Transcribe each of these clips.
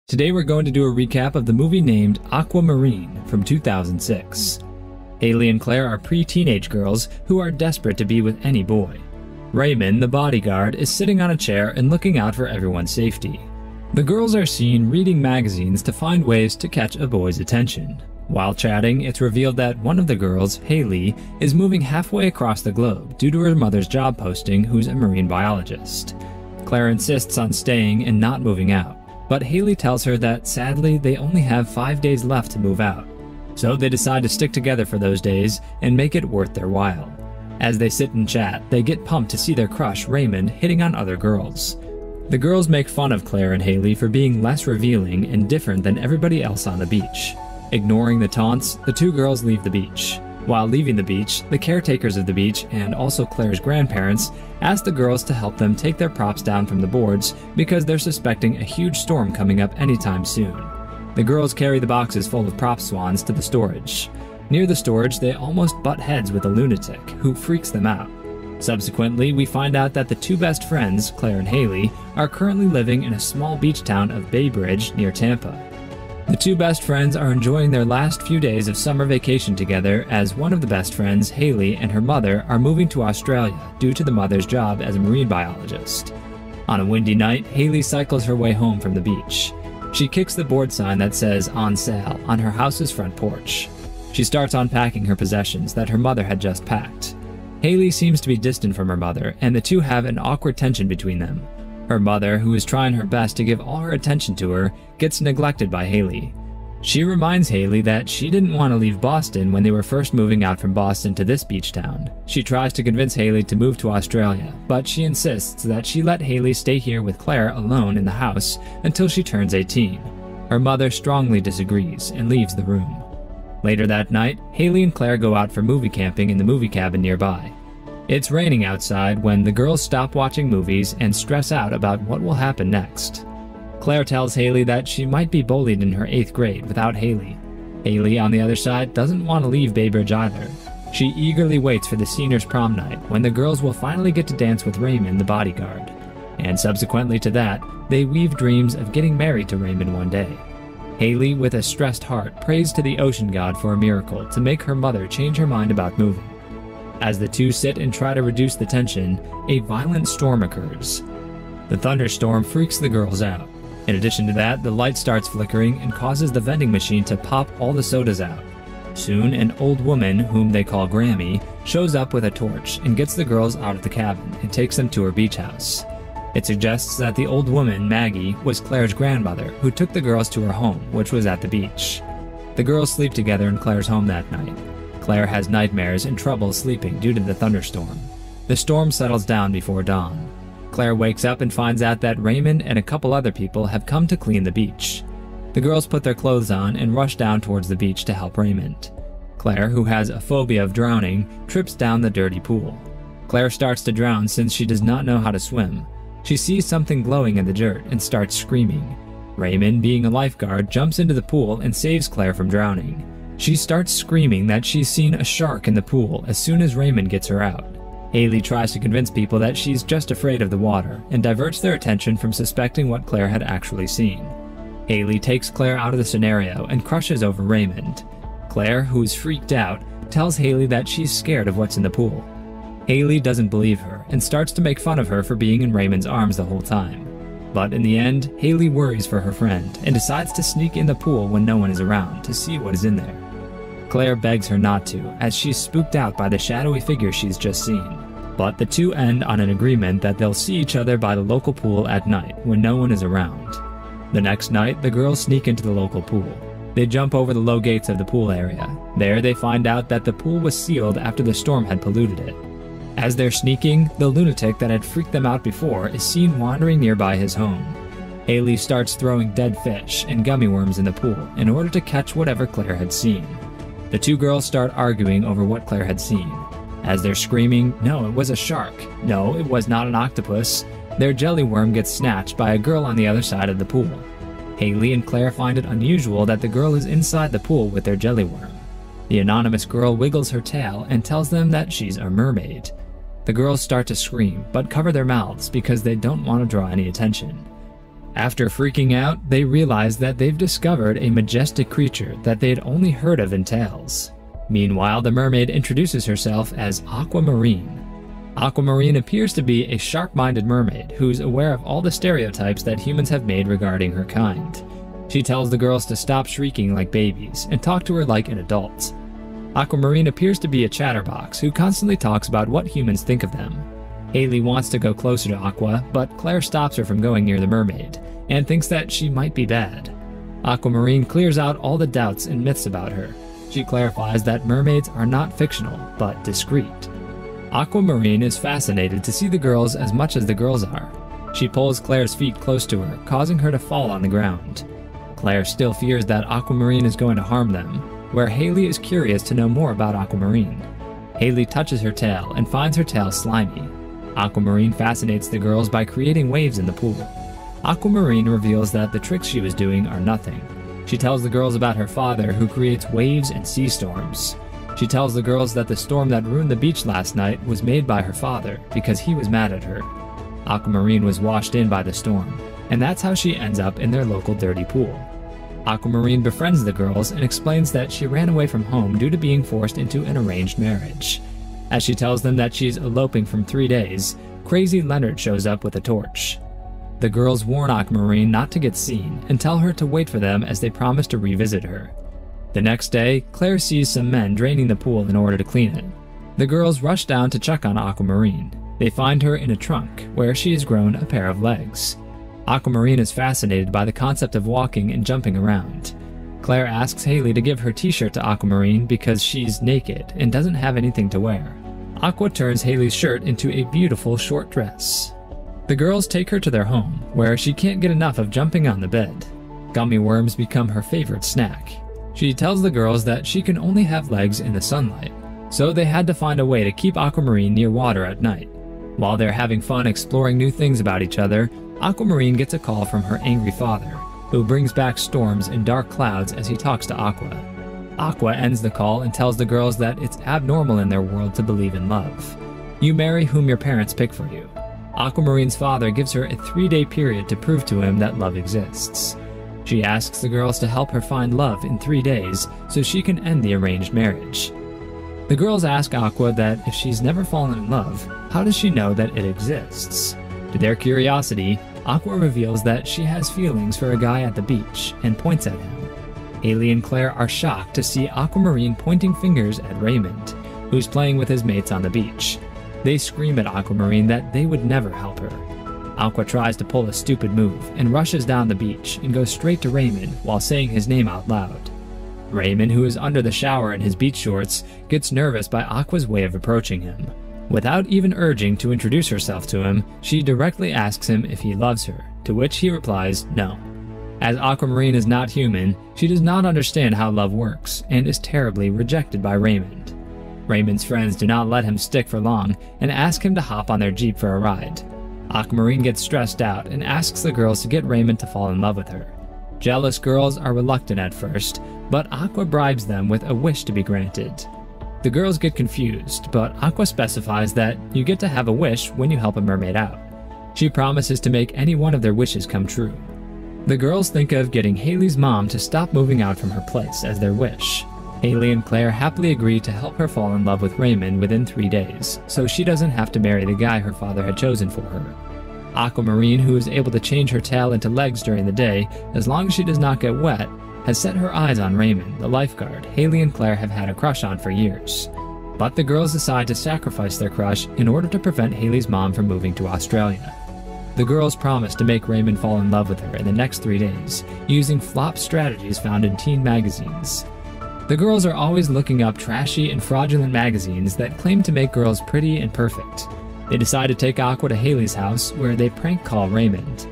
Today we're going to do a recap of the movie named Aquamarine from 2006. Haley and Claire are pre-teenage girls who are desperate to be with any boy. Raymond, the bodyguard, is sitting on a chair and looking out for everyone's safety. The girls are seen reading magazines to find ways to catch a boy's attention. While chatting, it's revealed that one of the girls, Haley, is moving halfway across the globe due to her mother's job posting, who's a marine biologist. Claire insists on staying and not moving out, but Haley tells her that sadly they only have 5 days left to move out. So they decide to stick together for those days and make it worth their while. As they sit and chat, they get pumped to see their crush, Raymond, hitting on other girls. The girls make fun of Claire and Haley for being less revealing and different than everybody else on the beach. Ignoring the taunts, the two girls leave the beach. While leaving the beach, the caretakers of the beach and also Claire's grandparents ask the girls to help them take their props down from the boards because they're suspecting a huge storm coming up anytime soon. The girls carry the boxes full of prop swans to the storage. Near the storage, they almost butt heads with a lunatic, who freaks them out. Subsequently, we find out that the two best friends, Claire and Haley, are currently living in a small beach town of Bay Bridge near Tampa. The two best friends are enjoying their last few days of summer vacation together as one of the best friends, Haley, and her mother are moving to Australia due to the mother's job as a marine biologist. On a windy night, Haley cycles her way home from the beach. She kicks the board sign that says "On Sale" on her house's front porch. She starts unpacking her possessions that her mother had just packed. Haley seems to be distant from her mother, and the two have an awkward tension between them. Her mother, who is trying her best to give all her attention to her, gets neglected by Haley. She reminds Haley that she didn't want to leave Boston when they were first moving out from Boston to this beach town. She tries to convince Haley to move to Australia, but she insists that she let Haley stay here with Claire alone in the house until she turns 18. Her mother strongly disagrees and leaves the room. Later that night, Haley and Claire go out for movie camping in the movie cabin nearby. It's raining outside when the girls stop watching movies and stress out about what will happen next. Claire tells Haley that she might be bullied in her 8th grade without Haley. Haley, on the other side, doesn't want to leave Bay Bridge either. She eagerly waits for the seniors' prom night when the girls will finally get to dance with Raymond, the bodyguard. And subsequently to that, they weave dreams of getting married to Raymond one day. Haley, with a stressed heart, prays to the ocean god for a miracle to make her mother change her mind about moving. As the two sit and try to reduce the tension, a violent storm occurs. The thunderstorm freaks the girls out. In addition to that, the light starts flickering and causes the vending machine to pop all the sodas out. Soon, an old woman, whom they call Grammy, shows up with a torch and gets the girls out of the cabin and takes them to her beach house. It suggests that the old woman, Maggie, was Claire's grandmother, who took the girls to her home, which was at the beach. The girls sleep together in Claire's home that night. Claire has nightmares and trouble sleeping due to the thunderstorm. The storm settles down before dawn. Claire wakes up and finds out that Raymond and a couple other people have come to clean the beach. The girls put their clothes on and rush down towards the beach to help Raymond. Claire, who has a phobia of drowning, trips down the dirty pool. Claire starts to drown since she does not know how to swim. She sees something glowing in the dirt and starts screaming. Raymond, being a lifeguard, jumps into the pool and saves Claire from drowning. She starts screaming that she's seen a shark in the pool as soon as Raymond gets her out. Haley tries to convince people that she's just afraid of the water and diverts their attention from suspecting what Claire had actually seen. Haley takes Claire out of the scenario and crushes over Raymond. Claire, who is freaked out, tells Haley that she's scared of what's in the pool. Haley doesn't believe her and starts to make fun of her for being in Raymond's arms the whole time. But in the end, Haley worries for her friend and decides to sneak in the pool when no one is around to see what is in there. Claire begs her not to, as she's spooked out by the shadowy figure she's just seen. But the two end on an agreement that they'll see each other by the local pool at night when no one is around. The next night, the girls sneak into the local pool. They jump over the low gates of the pool area. There, they find out that the pool was sealed after the storm had polluted it. As they're sneaking, the lunatic that had freaked them out before is seen wandering nearby his home. Haley starts throwing dead fish and gummy worms in the pool in order to catch whatever Claire had seen. The two girls start arguing over what Claire had seen. As they're screaming, "No, it was a shark. No, it was not an octopus," their jelly worm gets snatched by a girl on the other side of the pool. Haley and Claire find it unusual that the girl is inside the pool with their jelly worm. The anonymous girl wiggles her tail and tells them that she's a mermaid. The girls start to scream, but cover their mouths because they don't want to draw any attention. After freaking out, they realize that they've discovered a majestic creature that they had only heard of in tales. Meanwhile, the mermaid introduces herself as Aquamarine. Aquamarine appears to be a sharp-minded mermaid who's aware of all the stereotypes that humans have made regarding her kind. She tells the girls to stop shrieking like babies and talk to her like an adult. Aquamarine appears to be a chatterbox who constantly talks about what humans think of them. Haley wants to go closer to Aqua, but Claire stops her from going near the mermaid and thinks that she might be bad. Aquamarine clears out all the doubts and myths about her. She clarifies that mermaids are not fictional, but discreet. Aquamarine is fascinated to see the girls as much as the girls are. She pulls Claire's feet close to her, causing her to fall on the ground. Claire still fears that Aquamarine is going to harm them, where Haley is curious to know more about Aquamarine. Haley touches her tail and finds her tail slimy. Aquamarine fascinates the girls by creating waves in the pool. Aquamarine reveals that the tricks she was doing are nothing. She tells the girls about her father, who creates waves and sea storms. She tells the girls that the storm that ruined the beach last night was made by her father because he was mad at her. Aquamarine was washed in by the storm, and that's how she ends up in their local dirty pool. Aquamarine befriends the girls and explains that she ran away from home due to being forced into an arranged marriage. As she tells them that she's eloping from 3 days, Crazy Leonard shows up with a torch. The girls warn Aquamarine not to get seen and tell her to wait for them as they promise to revisit her. The next day, Claire sees some men draining the pool in order to clean it. The girls rush down to check on Aquamarine. They find her in a trunk, where she has grown a pair of legs. Aquamarine is fascinated by the concept of walking and jumping around. Claire asks Haley to give her t-shirt to Aquamarine because she's naked and doesn't have anything to wear. Aqua turns Haley's shirt into a beautiful short dress. The girls take her to their home, where she can't get enough of jumping on the bed. Gummy worms become her favorite snack. She tells the girls that she can only have legs in the sunlight, so they had to find a way to keep Aquamarine near water at night. While they're having fun exploring new things about each other, Aquamarine gets a call from her angry father, who brings back storms and dark clouds as he talks to Aqua. Aqua ends the call and tells the girls that it's abnormal in their world to believe in love. You marry whom your parents pick for you. Aquamarine's father gives her a 3-day period to prove to him that love exists. She asks the girls to help her find love in 3 days so she can end the arranged marriage. The girls ask Aqua that if she's never fallen in love, how does she know that it exists? To their curiosity, Aqua reveals that she has feelings for a guy at the beach and points at him. Haley and Claire are shocked to see Aquamarine pointing fingers at Raymond, who's playing with his mates on the beach. They scream at Aquamarine that they would never help her. Aqua tries to pull a stupid move and rushes down the beach and goes straight to Raymond while saying his name out loud. Raymond, who is under the shower in his beach shorts, gets nervous by Aqua's way of approaching him. Without even urging to introduce herself to him, she directly asks him if he loves her, to which he replies no. As Aquamarine is not human, she does not understand how love works and is terribly rejected by Raymond. Raymond's friends do not let him stick for long and ask him to hop on their Jeep for a ride. Aquamarine gets stressed out and asks the girls to get Raymond to fall in love with her. Jealous girls are reluctant at first, but Aqua bribes them with a wish to be granted. The girls get confused, but Aqua specifies that you get to have a wish when you help a mermaid out. She promises to make any one of their wishes come true. The girls think of getting Haley's mom to stop moving out from her place as their wish. Haley and Claire happily agree to help her fall in love with Raymond within 3 days, so she doesn't have to marry the guy her father had chosen for her. Aquamarine, who is able to change her tail into legs during the day as long as she does not get wet, has set her eyes on Raymond, the lifeguard Haley and Claire have had a crush on for years. But the girls decide to sacrifice their crush in order to prevent Haley's mom from moving to Australia. The girls promise to make Raymond fall in love with her in the next 3 days, using flop strategies found in teen magazines. The girls are always looking up trashy and fraudulent magazines that claim to make girls pretty and perfect. They decide to take Aqua to Haley's house, where they prank call Raymond.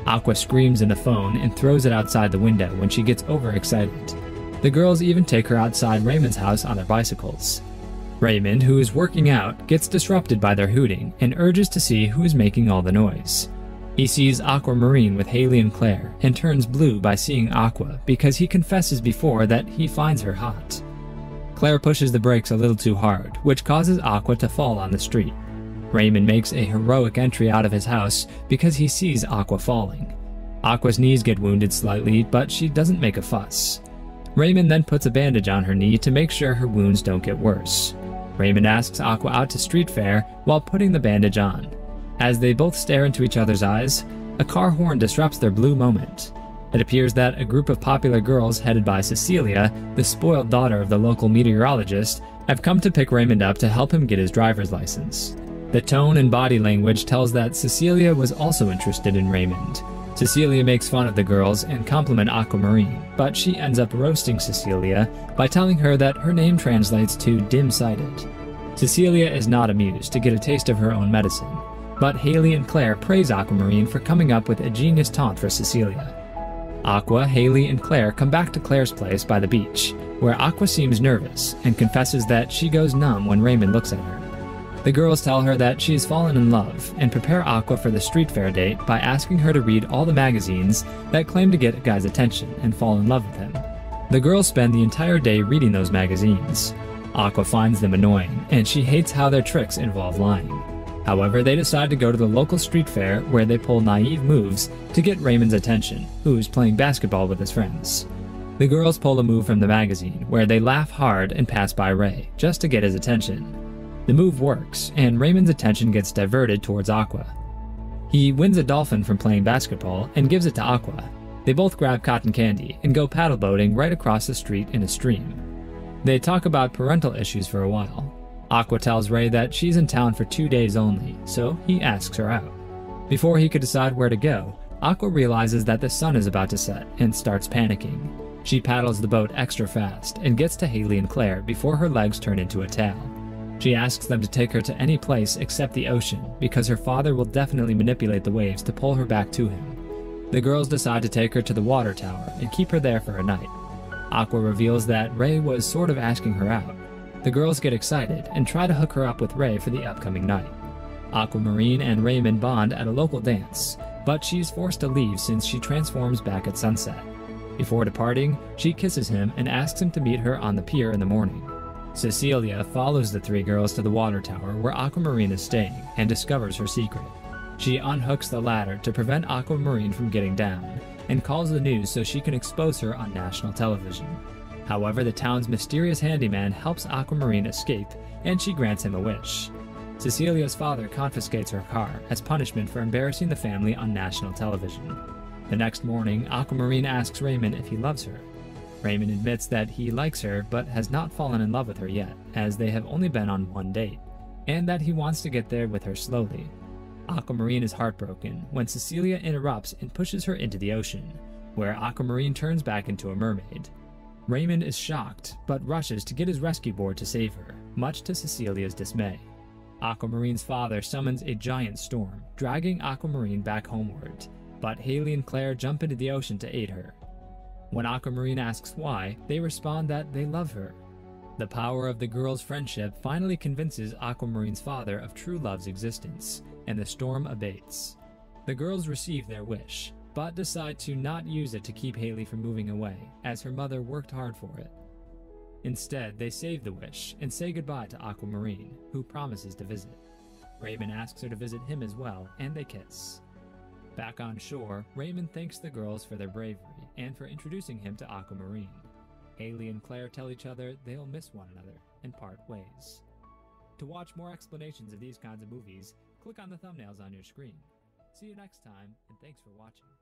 Aqua screams in the phone and throws it outside the window when she gets overexcited. The girls even take her outside Raymond's house on their bicycles. Raymond, who is working out, gets disrupted by their hooting and urges to see who is making all the noise. He sees Aquamarine with Haley and Claire and turns blue by seeing Aqua because he confesses before that he finds her hot. Claire pushes the brakes a little too hard, which causes Aqua to fall on the street. Raymond makes a heroic entry out of his house because he sees Aqua falling. Aqua's knees get wounded slightly, but she doesn't make a fuss. Raymond then puts a bandage on her knee to make sure her wounds don't get worse. Raymond asks Aqua out to street fair while putting the bandage on. As they both stare into each other's eyes, a car horn disrupts their blue moment. It appears that a group of popular girls headed by Cecilia, the spoiled daughter of the local meteorologist, have come to pick Raymond up to help him get his driver's license. The tone and body language tells that Cecilia was also interested in Raymond. Cecilia makes fun of the girls and compliment Aquamarine, but she ends up roasting Cecilia by telling her that her name translates to dim-sighted. Cecilia is not amused to get a taste of her own medicine, but Haley and Claire praise Aquamarine for coming up with a genius taunt for Cecilia. Aqua, Haley, and Claire come back to Claire's place by the beach, where Aqua seems nervous and confesses that she goes numb when Raymond looks at her. The girls tell her that she has fallen in love and prepare Aqua for the street fair date by asking her to read all the magazines that claim to get a guy's attention and fall in love with him. The girls spend the entire day reading those magazines. Aqua finds them annoying, and she hates how their tricks involve lying. However, they decide to go to the local street fair where they pull naive moves to get Raymond's attention, who is playing basketball with his friends. The girls pull a move from the magazine where they laugh hard and pass by Ray, just to get his attention. The move works, and Raymond's attention gets diverted towards Aqua. He wins a dolphin from playing basketball and gives it to Aqua. They both grab cotton candy and go paddle boating right across the street in a stream. They talk about parental issues for a while. Aqua tells Ray that she's in town for 2 days only, so he asks her out. Before he could decide where to go, Aqua realizes that the sun is about to set and starts panicking. She paddles the boat extra fast and gets to Haley and Claire before her legs turn into a tail. She asks them to take her to any place except the ocean because her father will definitely manipulate the waves to pull her back to him. The girls decide to take her to the water tower and keep her there for a night. Aqua reveals that Ray was sort of asking her out. The girls get excited and try to hook her up with Ray for the upcoming night. Aquamarine and Raymond bond at a local dance, but she's forced to leave since she transforms back at sunset. Before departing, she kisses him and asks him to meet her on the pier in the morning. Cecilia follows the 3 girls to the water tower where Aquamarine is staying and discovers her secret. She unhooks the ladder to prevent Aquamarine from getting down and calls the news so she can expose her on national television. However, the town's mysterious handyman helps Aquamarine escape and she grants him a wish. Cecilia's father confiscates her car as punishment for embarrassing the family on national television. The next morning, Aquamarine asks Raymond if he loves her. Raymond admits that he likes her but has not fallen in love with her yet, as they have only been on 1 date, and that he wants to get there with her slowly. Aquamarine is heartbroken when Cecilia interrupts and pushes her into the ocean, where Aquamarine turns back into a mermaid. Raymond is shocked, but rushes to get his rescue board to save her, much to Cecilia's dismay. Aquamarine's father summons a giant storm, dragging Aquamarine back homeward, but Haley and Claire jump into the ocean to aid her. When Aquamarine asks why, they respond that they love her. The power of the girls' friendship finally convinces Aquamarine's father of true love's existence, and the storm abates. The girls receive their wish, but decide to not use it to keep Haley from moving away, as her mother worked hard for it. Instead, they save the wish and say goodbye to Aquamarine, who promises to visit. Raymond asks her to visit him as well, and they kiss. Back on shore, Raymond thanks the girls for their bravery and for introducing him to Aquamarine. Haley and Claire tell each other they'll miss one another and part ways. To watch more explanations of these kinds of movies, click on the thumbnails on your screen. See you next time, and thanks for watching.